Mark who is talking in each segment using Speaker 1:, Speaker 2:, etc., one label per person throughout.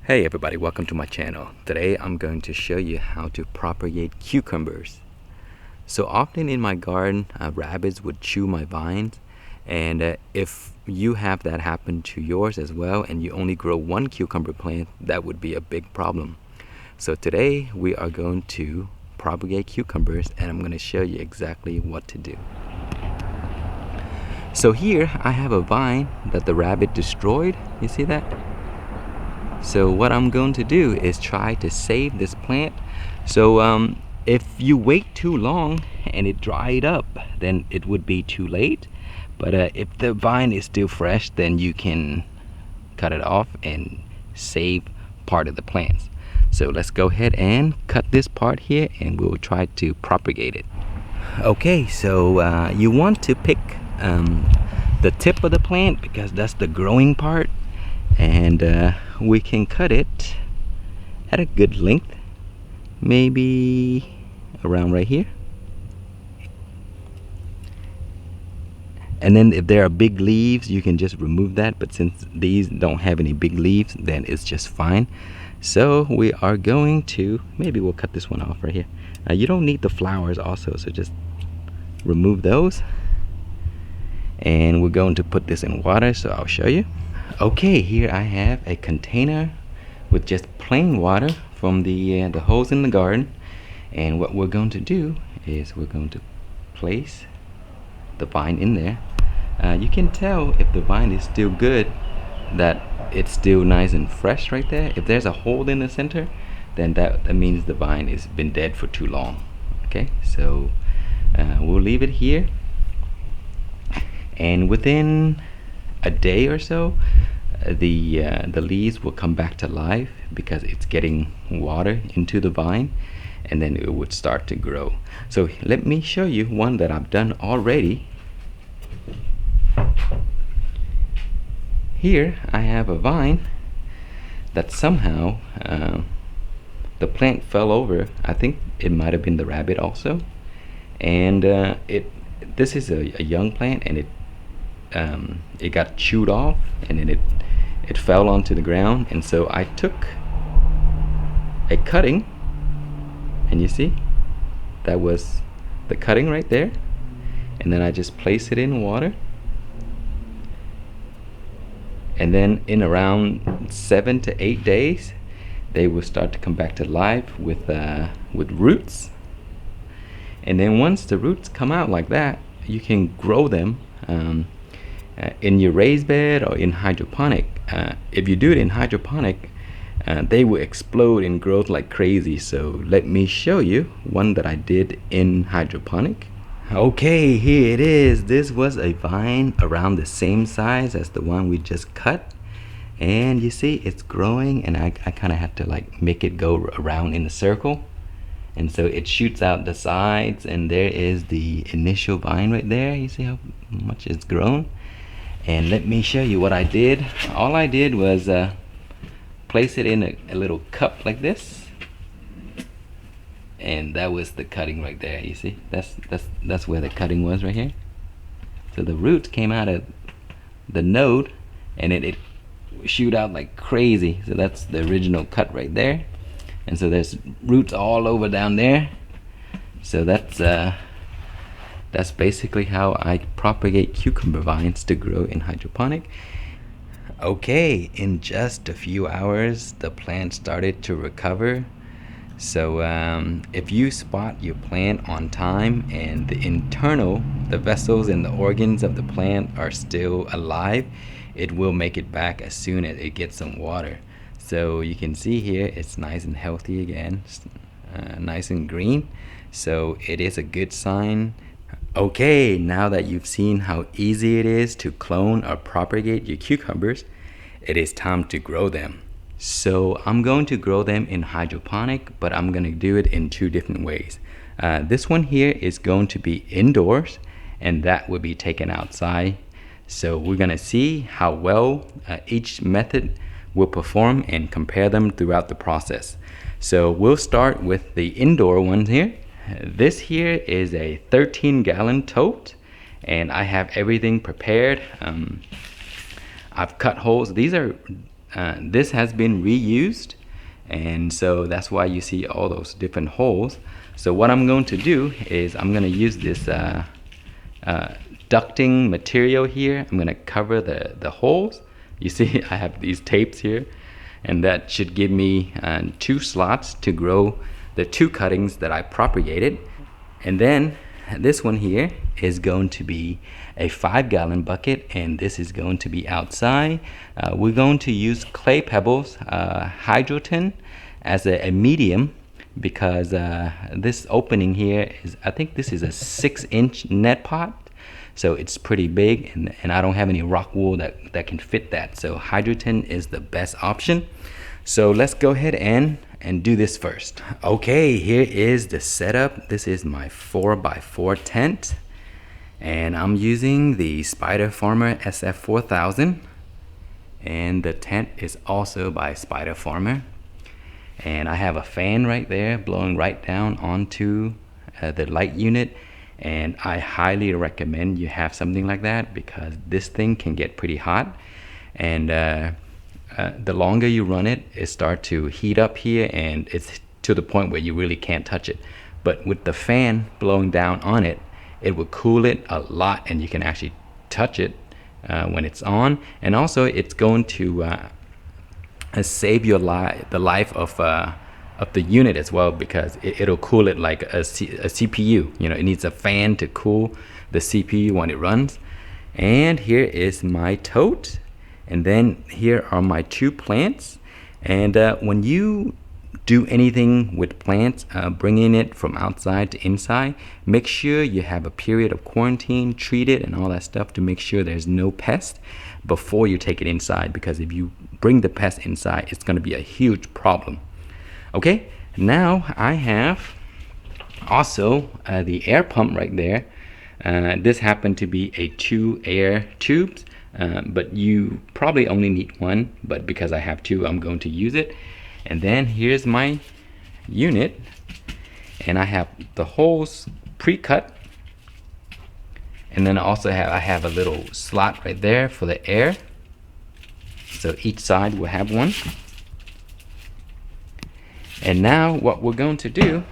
Speaker 1: Hey everybody, welcome to my channel. Today I'm going to show you how to propagate cucumbers. So often in my garden, rabbits would chew my vines, and if you have that happen to yours as well and you only grow one cucumber plant, that would be a big problem. So today we are going to propagate cucumbers and I'm going to show you exactly what to do. So here I have a vine that the rabbit destroyed. You see that? So what I'm going to do is try to save this plant. So if you wait too long and it dried up, then it would be too late. But if the vine is still fresh, then you can cut it off and save part of the plants. So let's go ahead and cut this part here and we'll try to propagate it. Okay, so you want to pick the tip of the plant because that's the growing part. And we can cut it at a good length, maybe around right here. And then if there are big leaves, you can just remove that, but since these don't have any big leaves, then it's just fine. So we are going to, maybe we'll cut this one off right here. You don't need the flowers also, so just remove those. And we're going to put this in water, so I'll show you. Okay, here I have a container with just plain water from the hose in the garden, and what we're going to do is we're going to place the vine in there. You can tell if the vine is still good, that it's still nice and fresh right there. If there's a hole in the center, then that means the vine has been dead for too long. Okay, so we'll leave it here, and within a day or so, the leaves will come back to life because it's getting water into the vine, and then it would start to grow. So let me show you one that I've done already. Here I have a vine that somehow the plant fell over. I think it might have been the rabbit also, and this is a young plant, and it got chewed off, and then it fell onto the ground. And so I took a cutting, and you see that was the cutting right there, and then I just place it in water, and then in around 7 to 8 days they will start to come back to life with roots. And then once the roots come out like that, you can grow them in your raised bed or in hydroponic. If you do it in hydroponic, they will explode in growth like crazy. So let me show you one that I did in hydroponic. Okay, here it is. This was a vine around the same size as the one we just cut, and you see it's growing, and I kind of had to like make it go around in a circle, and so it shoots out the sides, and there is the initial vine right there. You see how much it's grown? And let me show you what I did. All I did was place it in a little cup like this, and that was the cutting right there. You see, that's where the cutting was right here. So the roots came out of the node, and it shoot out like crazy. So that's the original cut right there, and so there's roots all over down there. So that's basically how I propagate cucumber vines to grow in hydroponic. Okay, in just a few hours the plant started to recover. So if you spot your plant on time and the vessels and the organs of the plant are still alive, it will make it back as soon as it gets some water. So you can see here it's nice and healthy again, nice and green. So it is a good sign. Okay, now that you've seen how easy it is to clone or propagate your cucumbers, it is time to grow them. So I'm going to grow them in hydroponic, but I'm going to do it in two different ways. This one here is going to be indoors, and that will be taken outside. So we're going to see how well each method will perform and compare them throughout the process. So we'll start with the indoor ones here. This here is a 13-gallon tote, and I have everything prepared. I've cut holes. These are this has been reused, and so that's why you see all those different holes. So what I'm going to do is I'm going to use this ducting material here. I'm going to cover the holes. You see I have these tapes here, and that should give me 2 slots to grow the 2 cuttings that I propagated. And then this one here is going to be a 5-gallon bucket, and this is going to be outside. We're going to use clay pebbles, hydroton, as a medium, because this opening here is, I think this is a 6-inch net pot, so it's pretty big, and I don't have any rock wool that can fit that, so hydroton is the best option. So let's go ahead and do this first. Okay, here is the setup. This is my 4x4 tent, and I'm using the Spider Farmer SF4000, and the tent is also by Spider Farmer. And I have a fan right there blowing right down onto the light unit, and I highly recommend you have something like that, because this thing can get pretty hot, and the longer you run it, it starts to heat up here, and it's to the point where you really can't touch it. But with the fan blowing down on it, it will cool it a lot, and you can actually touch it when it's on. And also it's going to save your the life of the unit as well, because it'll cool it like a CPU. You know, it needs a fan to cool the CPU when it runs. And here is my tote, and then here are my 2 plants. And when you do anything with plants, bringing it from outside to inside, make sure you have a period of quarantine, treat it and all that stuff to make sure there's no pest before you take it inside, because if you bring the pest inside, it's going to be a huge problem. Okay, now I have also the air pump right there. This happened to be a 2 air tubes, but you probably only need 1, but because I have 2, I'm going to use it. And then here's my unit, and I have the holes pre-cut, and then also I have a little slot right there for the air, so each side will have one. And now what we're going to do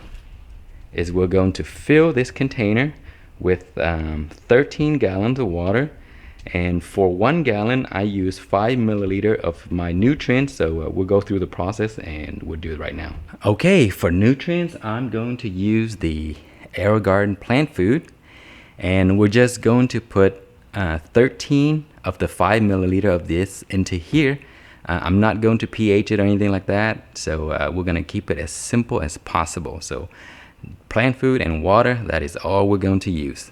Speaker 1: is we're going to fill this container with 13 gallons of water. And for 1 gallon, I use 5 milliliter of my nutrients. So we'll go through the process and we'll do it right now. Okay, for nutrients, I'm going to use the AeroGarden plant food. And we're just going to put 13 of the 5 milliliter of this into here. I'm not going to pH it or anything like that. So we're going to keep it as simple as possible. So plant food and water, that is all we're going to use.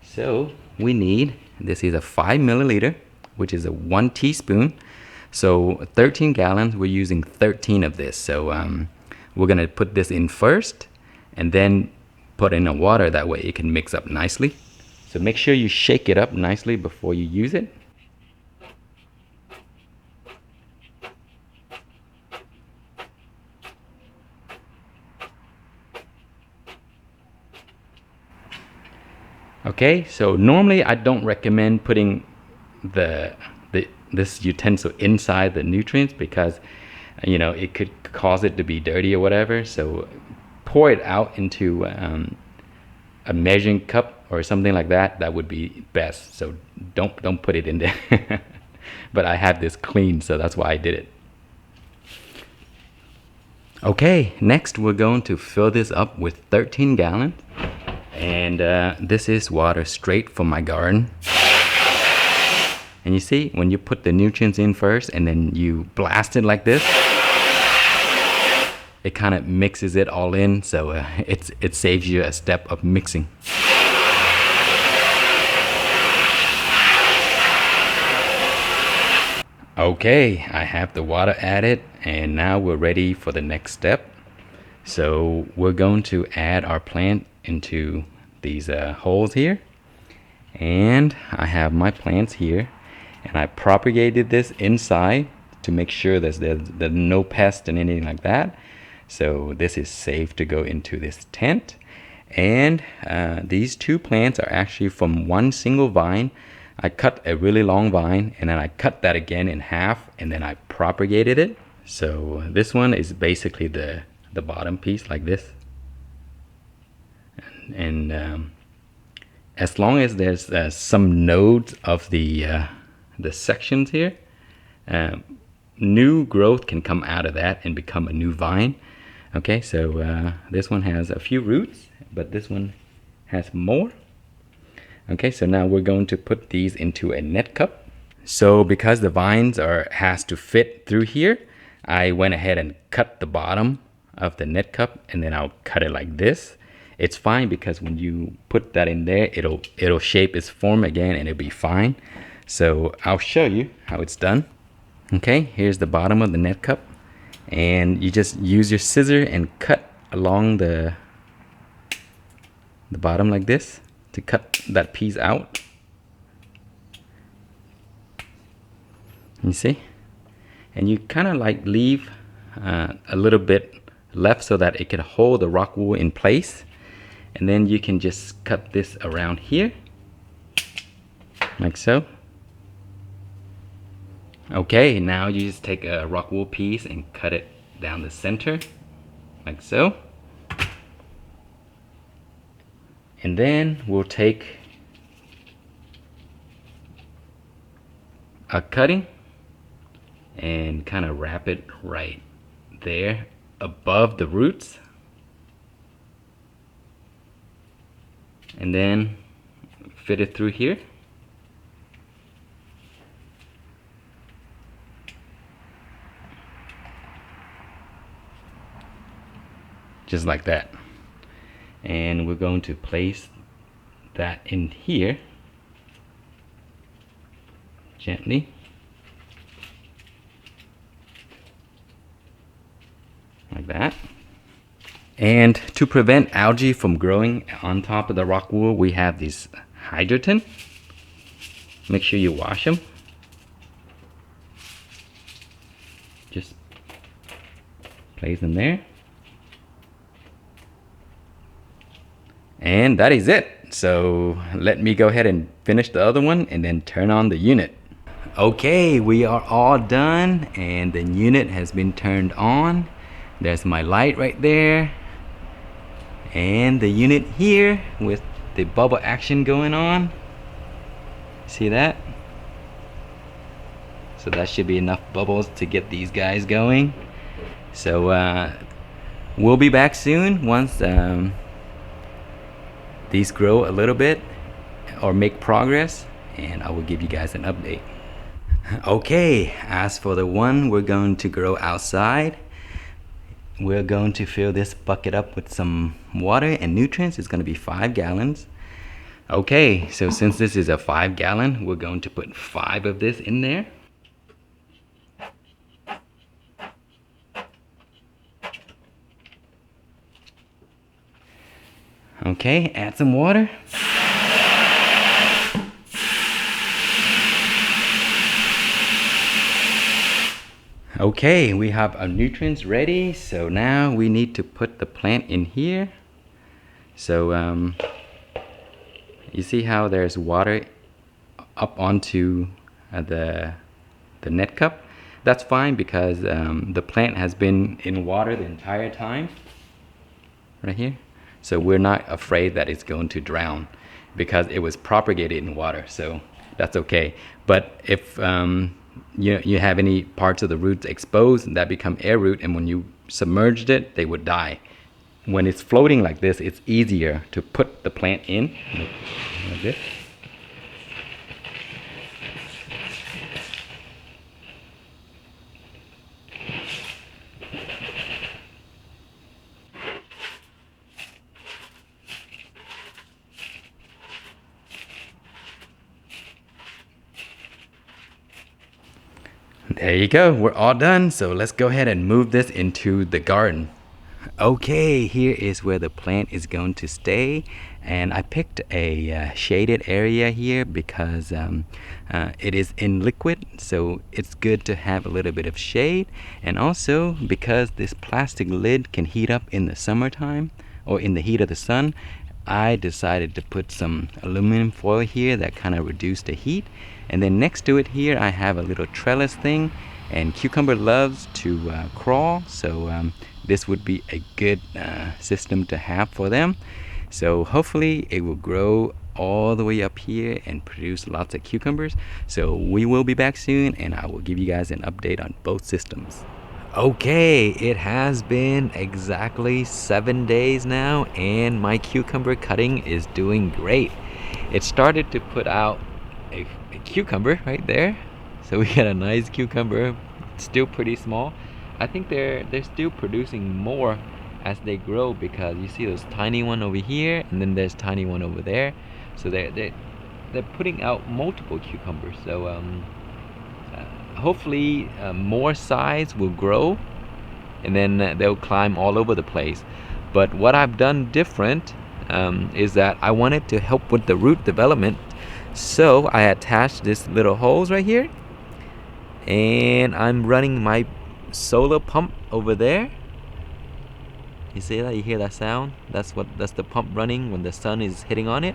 Speaker 1: So we need, this is a 5 milliliter, which is a 1 teaspoon. So 13 gallons, we're using 13 of this. So we're going to put this in first and then put in the water. That way it can mix up nicely. So make sure you shake it up nicely before you use it. Okay, so normally I don't recommend putting this utensil inside the nutrients, because you know it could cause it to be dirty or whatever. So pour it out into a measuring cup or something like that. That would be best. So don't put it in there. But I have this clean, so that's why I did it. Okay, next we're going to fill this up with 13 gallons. And this is water straight from my garden. And you see, when you put the nutrients in first and then you blast it like this, it kind of mixes it all in. So it saves you a step of mixing. Okay, I have the water added, and now we're ready for the next step. So we're going to add our plant into these holes here, and I have my plants here, and I propagated this inside to make sure that there's no pest and anything like that. So this is safe to go into this tent. And these 2 plants are actually from 1 single vine. I cut a really long vine, and then I cut that again in half, and then I propagated it. So this one is basically the bottom piece like this, and as long as there's some nodes of the sections here, new growth can come out of that and become a new vine. Okay, so this one has a few roots, but this one has more. Okay, so now we're going to put these into a net cup. So because the vines has to fit through here, I went ahead and cut the bottom of the net cup, and then I'll cut it like this. It's fine because when you put that in there, it'll shape its form again and it'll be fine. So I'll show you how it's done. Okay, here's the bottom of the net cup, and you just use your scissor and cut along the bottom like this to cut that piece out. You see? And you kind of like leave a little bit left so that it can hold the rock wool in place. And then you can just cut this around here, like so. Okay, now you just take a rock wool piece and cut it down the center, like so. And then we'll take a cutting and kind of wrap it right there above the roots. And then fit it through here. Just like that. And we're going to place that in here gently. Like that. And to prevent algae from growing on top of the rock wool, we have these Hydroton. Make sure you wash them. Just place them there. And that is it. So let me go ahead and finish the other one and then turn on the unit. Okay, we are all done and the unit has been turned on. There's my light right there. And the unit here with the bubble action going on. See that? So that should be enough bubbles to get these guys going. So we'll be back soon once these grow a little bit or make progress, and I will give you guys an update. Okay, as for the one we're going to grow outside, we're going to fill this bucket up with some water and nutrients. It's going to be 5 gallons. Okay, so since this is a 5 gallon, we're going to put 5 of this in there. Okay, add some water. Okay, we have our nutrients ready. So now we need to put the plant in here. So you see how there's water up onto the net cup? That's fine because the plant has been in water the entire time. Right here. So we're not afraid that it's going to drown because it was propagated in water, so that's okay. But if you have any parts of the roots exposed, that become air root, and when you submerged it, they would die. When it's floating like this, it's easier to put the plant in like this. There you go, we're all done. So let's go ahead and move this into the garden. Okay, here is where the plant is going to stay, and I picked a shaded area here because it is in liquid, so it's good to have a little bit of shade, and also because this plastic lid can heat up in the summertime or in the heat of the sun, I decided to put some aluminum foil here that kind of reduced the heat. And then next to it here I have a little trellis thing, and cucumber loves to crawl, so this would be a good system to have for them. So hopefully it will grow all the way up here and produce lots of cucumbers. So we will be back soon, and I will give you guys an update on both systems. Okay, it has been exactly 7 days now, and my cucumber cutting is doing great. It started to put out a cucumber right there, so we got a nice cucumber. It's still pretty small. I think they're still producing more as they grow, because you see those tiny one over here, and then there's tiny one over there. So they're putting out multiple cucumbers. So hopefully more size will grow, and then they'll climb all over the place. But what I've done different is that I wanted to help with the root development. So I attached this little holes right here, and I'm running my solar pump over there. You see that? You hear that sound? That's the pump running when the sun is hitting on it.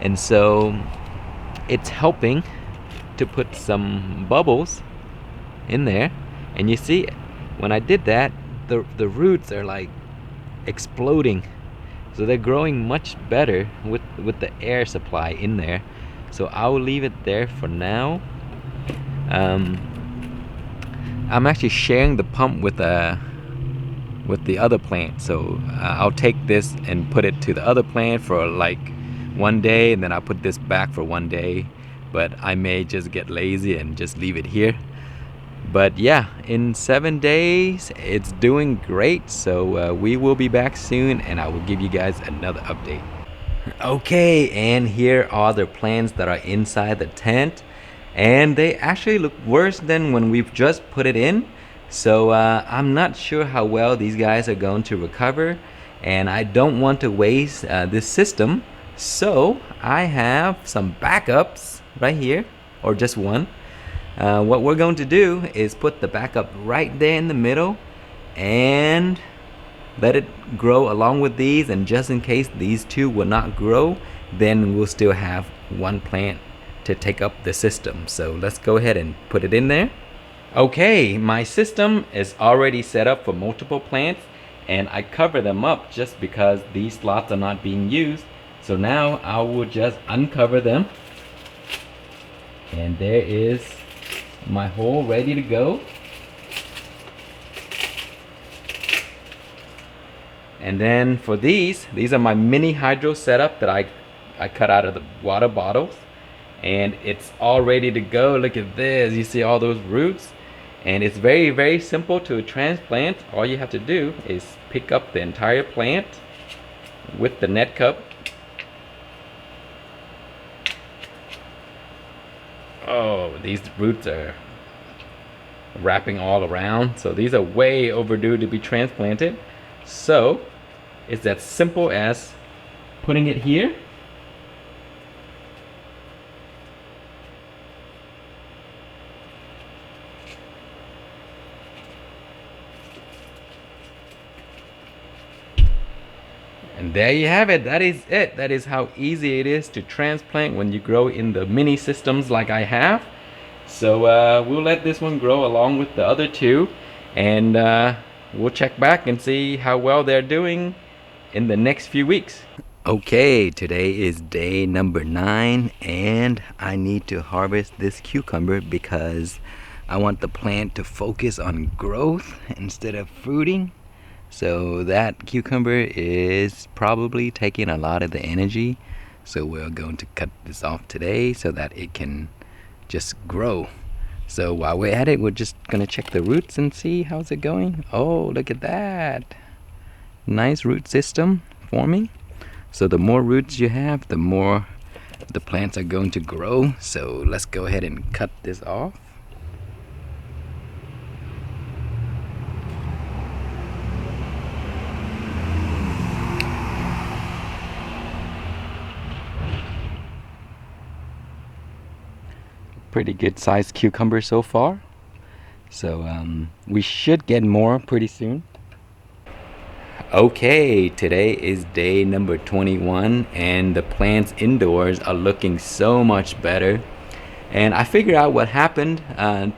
Speaker 1: And so it's helping to put some bubbles in there. And you see, when I did that, the roots are like exploding. So they're growing much better with the air supply in there. So I will leave it there for now. I'm actually sharing the pump with the other plant, so I'll take this and put it to the other plant for like 1 day, and then I'll put this back for 1 day. But I may just get lazy and just leave it here. But yeah, in 7 days it's doing great. So we will be back soon, and I will give you guys another update. Okay, and here are the plants that are inside the tent, and they actually look worse than when we've just put it in. So I'm not sure how well these guys are going to recover, and I don't want to waste this system. So I have some backups right here, or just one. What we're going to do is put the backup right there in the middle and let it grow along with these, and just in case these two will not grow, then we'll still have one plant to take up the system. So let's go ahead and put it in there. Okay, my system is already set up for multiple plants, and I cover them up just because these slots are not being used. So now I will just uncover them, and there is my hole ready to go. And then for these are my mini hydro setup that I cut out of the water bottles, and it's all ready to go. Look at this, you see all those roots. And it's very, very simple to transplant. All you have to do is pick up the entire plant with the net cup. Oh, these roots are wrapping all around. So these are way overdue to be transplanted. So it's as simple as putting it here. And there you have it. That is it. That is how easy it is to transplant when you grow in the mini systems like I have. So we'll let this one grow along with the other two, and we'll check back and see how well they're doing in the next few weeks. Okay, today is day number 9, and I need to harvest this cucumber because I want the plant to focus on growth instead of fruiting. So that cucumber is probably taking a lot of the energy. So we're going to cut this off today so that it can just grow. So while we're at it, we're just gonna check the roots and see how's it going. Oh, look at that. Nice root system forming. So the more roots you have, the more the plants are going to grow. So let's go ahead and cut this off. Pretty good sized cucumber so far. So we should get more pretty soon. Okay, today is day number 21, and the plants indoors are looking so much better. And I figured out what happened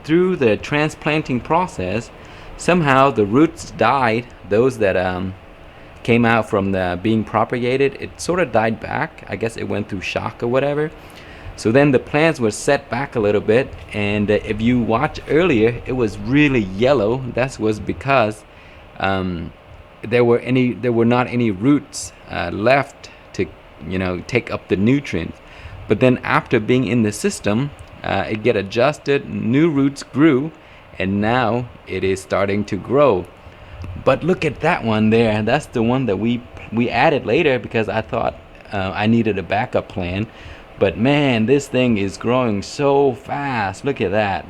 Speaker 1: through the transplanting process. Somehow the roots died. Those that came out from the being propagated, it sort of died back. I guess it went through shock or whatever. So then the plants were set back a little bit, and if you watch earlier, it was really yellow. That was because there were not any roots left to, you know, take up the nutrients. But then after being in the system, it get adjusted, new roots grew, and now it is starting to grow. But look at that one there. That's the one that we added later because I thought I needed a backup plan. But man, this thing is growing so fast. Look at that.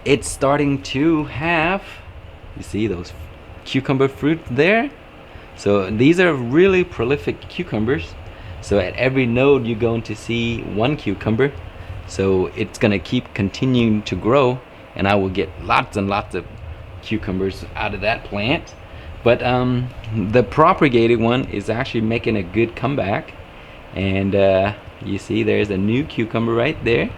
Speaker 1: It's starting to have, you see those cucumber fruit there? So these are really prolific cucumbers. So at every node you're going to see one cucumber. So it's gonna keep continuing to grow, and I will get lots and lots of cucumbers out of that plant. But the propagated one is actually making a good comeback. And you see there's a new cucumber right there,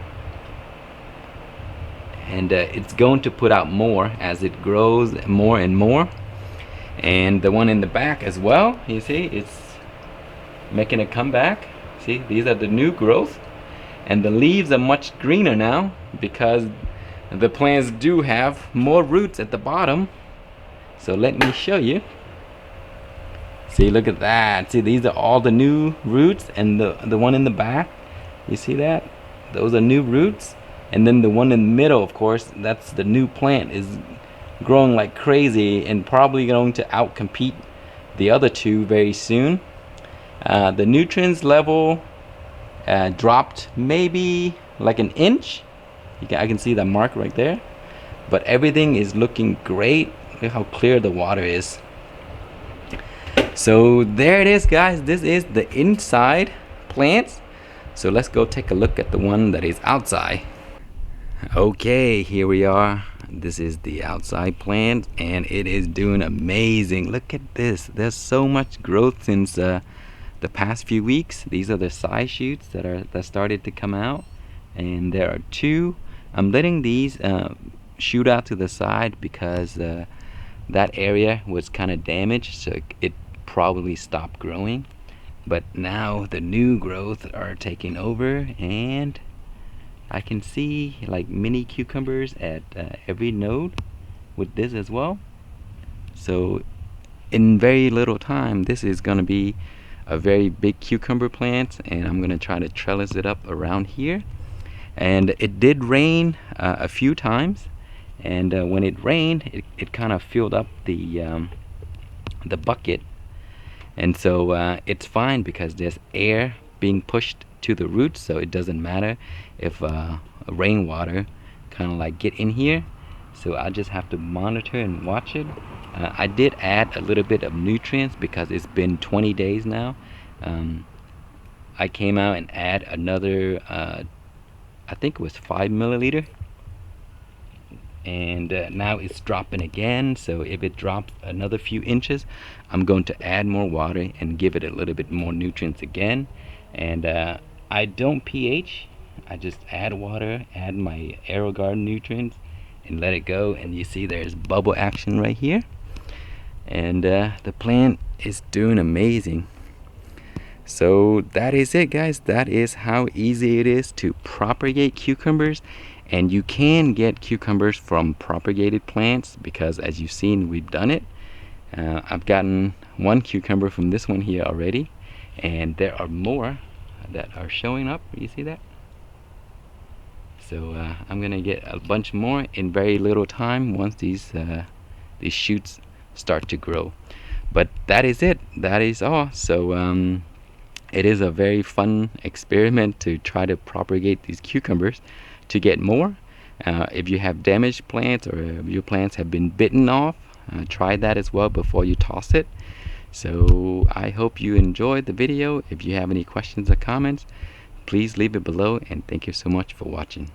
Speaker 1: and it's going to put out more as it grows more and more. And the one in the back as well, you see it's making a comeback. See, these are the new growth, and the leaves are much greener now because the plants do have more roots at the bottom. So let me show you. See, look at that. See, these are all the new roots, and the one in the back, you see that? Those are new roots. And then the one in the middle, of course, that's the new plant, is growing like crazy and probably going to outcompete the other two very soon. The nutrients level dropped maybe like an inch. I can see the mark right there. But everything is looking great. Look how clear the water is. So there it is, guys. This is the inside plants. So let's go take a look at the one that is outside. Okay, here we are. This is the outside plant, and it is doing amazing. Look at this. There's so much growth since the past few weeks. These are the side shoots that started to come out, and there are two. I'm letting these shoot out to the side because that area was kind of damaged, so it probably stopped growing. But now the new growth are taking over, and I can see like mini cucumbers at every node with this as well. So in very little time, this is going to be a very big cucumber plant, and I'm going to try to trellis it up around here. And it did rain a few times, and when it rained, it kind of filled up the bucket. And so it's fine because there's air being pushed to the roots, so it doesn't matter if rainwater kind of like get in here. So I just have to monitor and watch it. I did add a little bit of nutrients because it's been 20 days now. I came out and add another I think it was 5 milliliter, and now it's dropping again. So if it drops another few inches, I'm going to add more water and give it a little bit more nutrients again. And I don't pH, I just add water, add my AeroGarden nutrients, and let it go. And you see there's bubble action right here, and the plant is doing amazing. So that is it, guys. That is how easy it is to propagate cucumbers. And you can get cucumbers from propagated plants because, as you've seen, we've done it. I've gotten one cucumber from this one here already, and there are more that are showing up. You see that? So I'm gonna get a bunch more in very little time once these shoots start to grow. But that is it. That is all. So it is a very fun experiment to try to propagate these cucumbers to get more. If you have damaged plants, or if your plants have been bitten off, try that as well before you toss it. So I hope you enjoyed the video. If you have any questions or comments, please leave it below, and thank you so much for watching.